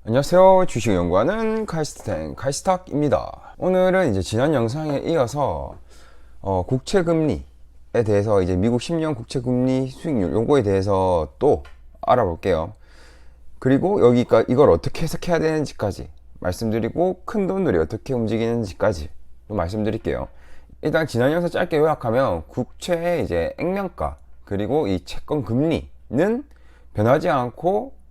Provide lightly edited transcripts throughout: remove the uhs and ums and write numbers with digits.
안녕하세요. 주식을 연구하는 카이스탁입니다. 오늘은 이제 지난 영상에 이어서 국채금리에 대해서 이제 미국 10년 국채금리 수익률 요거에 대해서 또 알아볼게요. 그리고 여기가 이걸 어떻게 해석해야 되는지까지 말씀드리고 큰 돈들이 어떻게 움직이는지까지 또 말씀드릴게요. 일단 지난 영상 짧게 요약하면 국채의 이제 액면가 그리고 이 채권 금리는 변하지 않고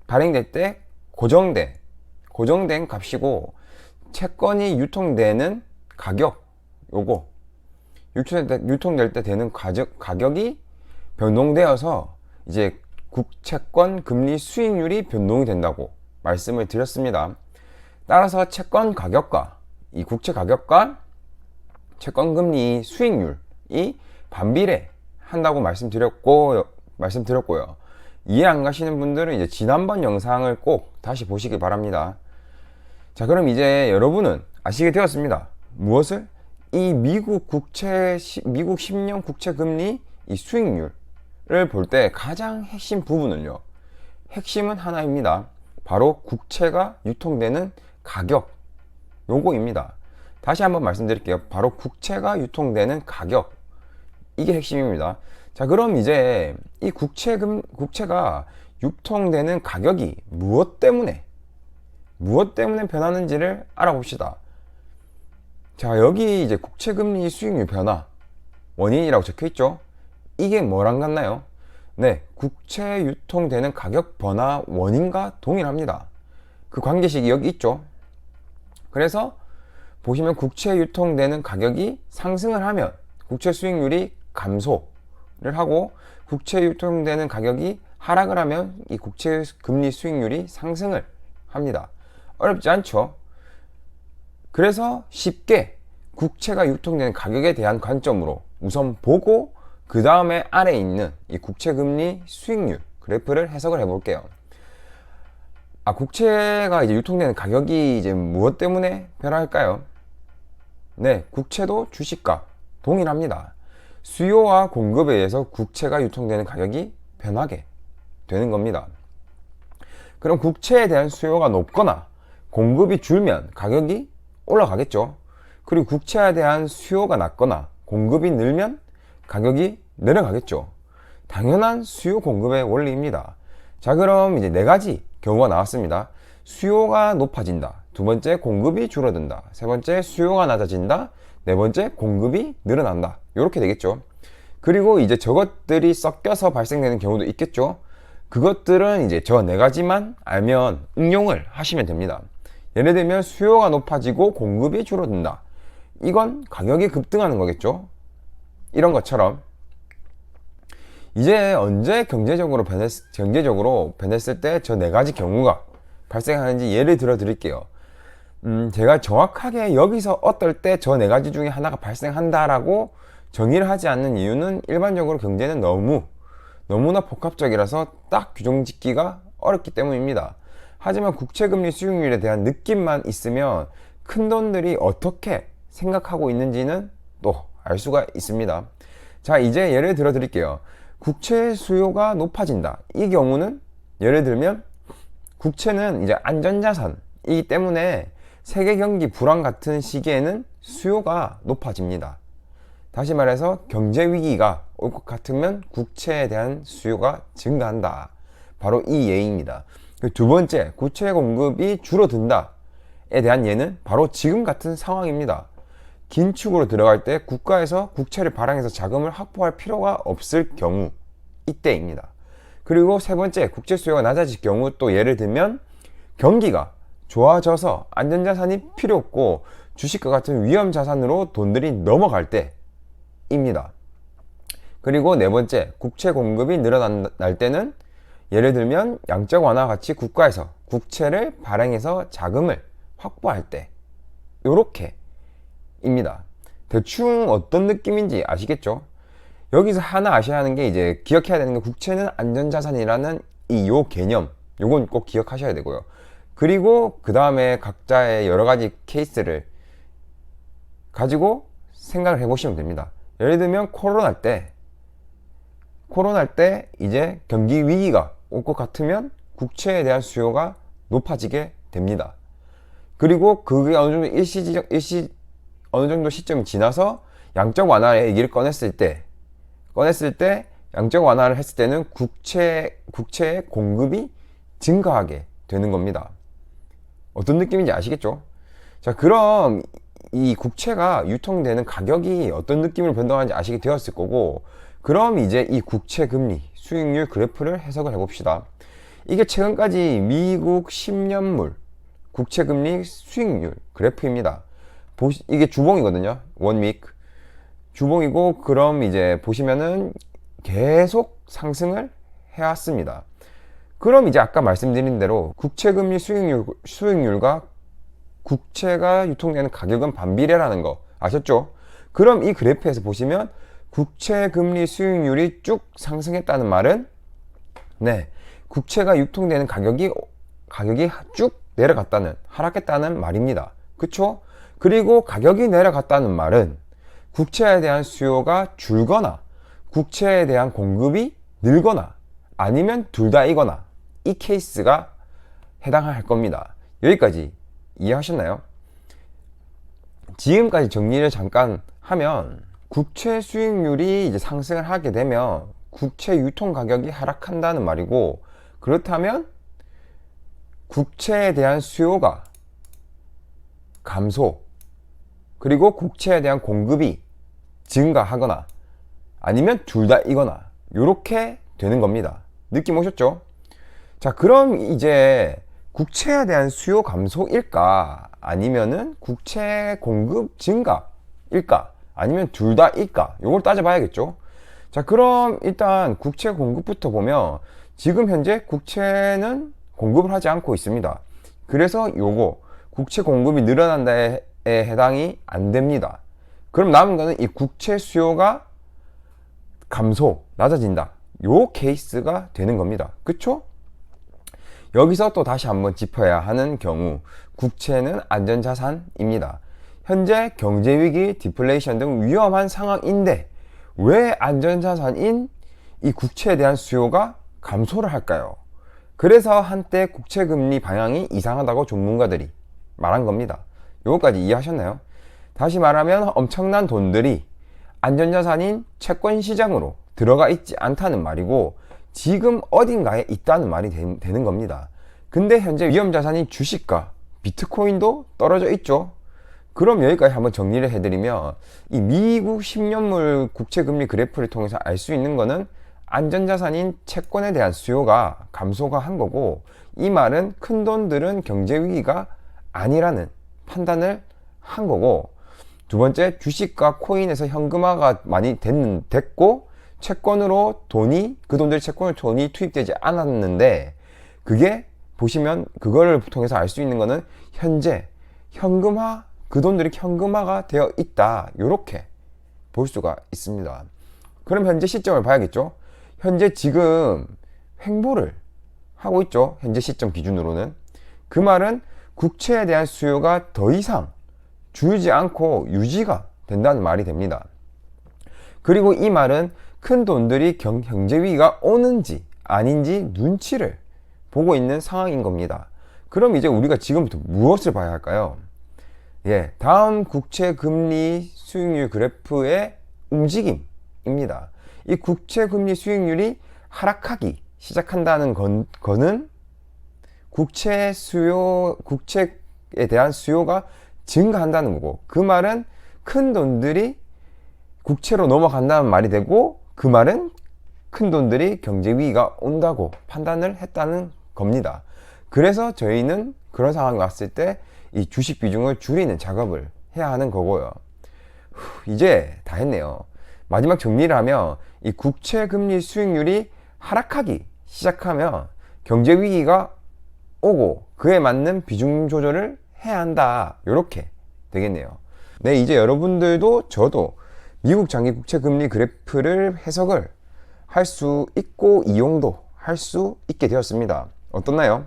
발행될 때 고정된 값이고, 채권이 유통되는 가격, 요거 유통될 때 되는 가격이 변동되어서 이제 국채권 금리 수익률이 변동이 된다고 말씀을 드렸습니다. 따라서 채권 가격과 이 국채 가격과 채권 금리 수익률이 반비례 한다고 말씀드렸고요. 이해 안 가시는 분들은 이제 지난번 영상을 꼭 다시 보시기 바랍니다. 자, 그럼 이제 여러분은 아시게 되었습니다. 무엇을? 이 미국 10년 국채 금리 이 수익률을 볼 때 가장 핵심 부분은요. 핵심은 하나입니다. 바로 국채가 유통되는 가격. 요거입니다. 다시 한번 말씀드릴게요. 바로 국채가 유통되는 가격. 이게 핵심입니다. 자, 그럼 이제 이 국채가 유통되는 가격이 무엇 때문에 변하는지를 알아봅시다. 자, 여기 이제 국채금리 수익률 변화 원인이라고 적혀 있죠. 이게 뭐랑 같나요? 네, 국채 유통되는 가격 변화 원인과 동일합니다. 그 관계식이 여기 있죠. 그래서 보시면 국채 유통되는 가격이 상승을 하면 국채 수익률이 감소를 하고, 국채 유통되는 가격이 하락을 하면 이 국채 금리 수익률이 상승을 합니다. 어렵지 않죠? 그래서 쉽게 국채가 유통되는 가격에 대한 관점으로 우선 보고 그 다음에 아래에 있는 이 국채 금리 수익률 그래프를 해석을 해볼게요. 국채가 이제 유통되는 가격이 이제 무엇 때문에 변할까요? 네, 국채도 주식과 동일합니다. 수요와 공급에 의해서 국채가 유통되는 가격이 변하게 되는 겁니다. 그럼 국채에 대한 수요가 높거나 공급이 줄면 가격이 올라가겠죠. 그리고 국채에 대한 수요가 낮거나 공급이 늘면 가격이 내려가겠죠. 당연한 수요 공급의 원리입니다. 자, 그럼 이제 네 가지 경우가 나왔습니다. 수요가 높아진다. 두 번째, 공급이 줄어든다. 세 번째, 수요가 낮아진다. 네 번째, 공급이 늘어난다. 이렇게 되겠죠. 그리고 이제 저것들이 섞여서 발생되는 경우도 있겠죠. 그것들은 이제 저 네 가지만 알면 응용을 하시면 됩니다. 예를 들면 수요가 높아지고 공급이 줄어든다. 이건 가격이 급등하는 거겠죠. 이런 것처럼 이제 언제 경제적으로 변했을 때 저 네 가지 경우가 발생하는지 예를 들어 드릴게요. 제가 정확하게 여기서 어떨 때 저 네 가지 중에 하나가 발생한다라고 정의를 하지 않는 이유는 일반적으로 경제는 너무나 복합적이라서 딱 규정 짓기가 어렵기 때문입니다. 하지만 국채금리 수익률에 대한 느낌만 있으면 큰 돈들이 어떻게 생각하고 있는지는 또 알 수가 있습니다. 자, 이제 예를 들어 드릴게요. 국채 수요가 높아진다. 이 경우는 예를 들면 국채는 이제 안전자산이기 때문에 세계 경기 불황 같은 시기에는 수요가 높아집니다. 다시 말해서 경제 위기가 올 것 같으면 국채에 대한 수요가 증가한다. 바로 이 예입니다. 두 번째, 국채 공급이 줄어든다에 대한 예는 바로 지금 같은 상황입니다. 긴축으로 들어갈 때 국가에서 국채를 발행해서 자금을 확보할 필요가 없을 경우, 이때입니다. 그리고 세 번째, 국채 수요가 낮아질 경우 또 예를 들면 경기가 좋아져서 안전자산이 필요 없고 주식과 같은 위험자산으로 돈들이 넘어갈 때입니다. 그리고 네 번째, 국채 공급이 늘어날 때는 예를 들면 양적 완화와 같이 국가에서 국채를 발행해서 자금을 확보할 때, 요렇게 입니다. 대충 어떤 느낌인지 아시겠죠? 여기서 하나 아셔야 하는 게 이제 기억해야 되는 게 국채는 안전자산이라는 요 개념, 요건 꼭 기억하셔야 되고요. 그리고 그 다음에 각자의 여러 가지 케이스를 가지고 생각을 해보시면 됩니다. 예를 들면 코로나 때 이제 경기 위기가 올 것 같으면 국채에 대한 수요가 높아지게 됩니다. 그리고 그게 어느 정도 어느 정도 시점이 지나서 양적 완화의 얘기를 꺼냈을 때 양적 완화를 했을 때는 국채의 공급이 증가하게 되는 겁니다. 어떤 느낌인지 아시겠죠? 자, 그럼 이 국채가 유통되는 가격이 어떤 느낌으로 변동하는지 아시게 되었을 거고, 그럼 이제 이 국채 금리 수익률 그래프를 해석을 해봅시다. 이게 최근까지 미국 10년물 국채 금리 수익률 그래프입니다. 이게 주봉이거든요. 원윅 주봉이고, 그럼 이제 보시면은 계속 상승을 해왔습니다. 그럼 이제 아까 말씀드린 대로 국채 금리 수익률과 국채가 유통되는 가격은 반비례라는 거 아셨죠? 그럼 이 그래프에서 보시면 국채 금리 수익률이 쭉 상승했다는 말은, 네, 국채가 유통되는 가격이 쭉 하락했다는 말입니다. 그쵸? 그리고 가격이 내려갔다는 말은 국채에 대한 수요가 줄거나 국채에 대한 공급이 늘거나 아니면 둘 다이거나, 이 케이스가 해당할 겁니다. 여기까지 이해하셨나요? 지금까지 정리를 잠깐 하면, 국채 수익률이 이제 상승을 하게 되면 국채 유통 가격이 하락한다는 말이고, 그렇다면 국채에 대한 수요가 감소, 그리고 국채에 대한 공급이 증가하거나 아니면 둘 다이거나, 요렇게 되는 겁니다. 느낌 오셨죠? 자, 그럼 이제 국채에 대한 수요 감소일까? 아니면은 국채 공급 증가일까? 아니면 둘 다일까? 요걸 따져봐야겠죠? 자, 그럼 일단 국채 공급부터 보면 지금 현재 국채는 공급을 하지 않고 있습니다. 그래서 요거 국채 공급이 늘어난다에 해당이 안 됩니다. 그럼 남은 거는 이 국채 수요가 낮아진다. 요 케이스가 되는 겁니다. 그쵸? 여기서 또 다시 한번 짚어야 하는 경우, 국채는 안전자산입니다. 현재 경제위기, 디플레이션 등 위험한 상황인데 왜 안전자산인 이 국채에 대한 수요가 감소를 할까요? 그래서 한때 국채금리 방향이 이상하다고 전문가들이 말한 겁니다. 요거까지 이해하셨나요? 다시 말하면 엄청난 돈들이 안전자산인 채권 시장으로 들어가 있지 않다는 말이고, 지금 어딘가에 있다는 말이 되는 겁니다. 근데 현재 위험자산인 주식과 비트코인도 떨어져 있죠. 그럼 여기까지 한번 정리를 해드리면, 이 미국 10년물 국채금리 그래프를 통해서 알 수 있는 거는 안전자산인 채권에 대한 수요가 감소가 한 거고, 이 말은 큰 돈들은 경제위기가 아니라는 판단을 한 거고, 두 번째, 주식과 코인에서 현금화가 많이 됐고, 그 돈들이 채권으로 돈이 투입되지 않았는데, 그게 보시면 그거를 통해서 알 수 있는 거는 현재 그 돈들이 현금화가 되어 있다, 요렇게 볼 수가 있습니다. 그럼 현재 시점을 봐야겠죠. 현재 지금 횡보를 하고 있죠. 현재 시점 기준으로는. 그 말은 국채에 대한 수요가 더 이상 줄지 않고 유지가 된다는 말이 됩니다. 그리고 이 말은 큰 돈들이 경제 위기가 오는지 아닌지 눈치를 보고 있는 상황인 겁니다. 그럼 이제 우리가 지금부터 무엇을 봐야 할까요? 다음 국채 금리 수익률 그래프의 움직임입니다. 이 국채 금리 수익률이 하락하기 시작한다는 거는 국채에 대한 수요가 증가한다는 거고, 그 말은 큰 돈들이 국채로 넘어간다는 말이 되고, 그 말은 큰 돈들이 경제 위기가 온다고 판단을 했다는 겁니다. 그래서 저희는 그런 상황이 왔을 때 이 주식 비중을 줄이는 작업을 해야 하는 거고요. 이제 다 했네요. 마지막 정리를 하면, 이 국채 금리 수익률이 하락하기 시작하면 경제 위기가 오고 그에 맞는 비중 조절을 해야 한다, 요렇게 되겠네요. 네, 이제 여러분들도 저도 미국 장기 국채 금리 그래프를 해석을 할 수 있고 이용도 할 수 있게 되었습니다. 어떻나요?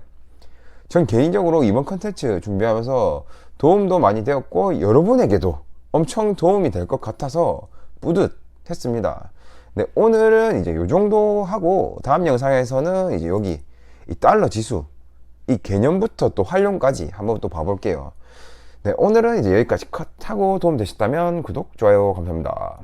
전 개인적으로 이번 컨텐츠 준비하면서 도움도 많이 되었고, 여러분에게도 엄청 도움이 될 것 같아서 뿌듯했습니다. 네, 오늘은 이제 요 정도 하고, 다음 영상에서는 이제 여기 이 달러 지수 이 개념부터 또 활용까지 한번 또 봐볼게요. 네, 오늘은 이제 여기까지 컷하고 도움 되셨다면 구독, 좋아요 감사합니다.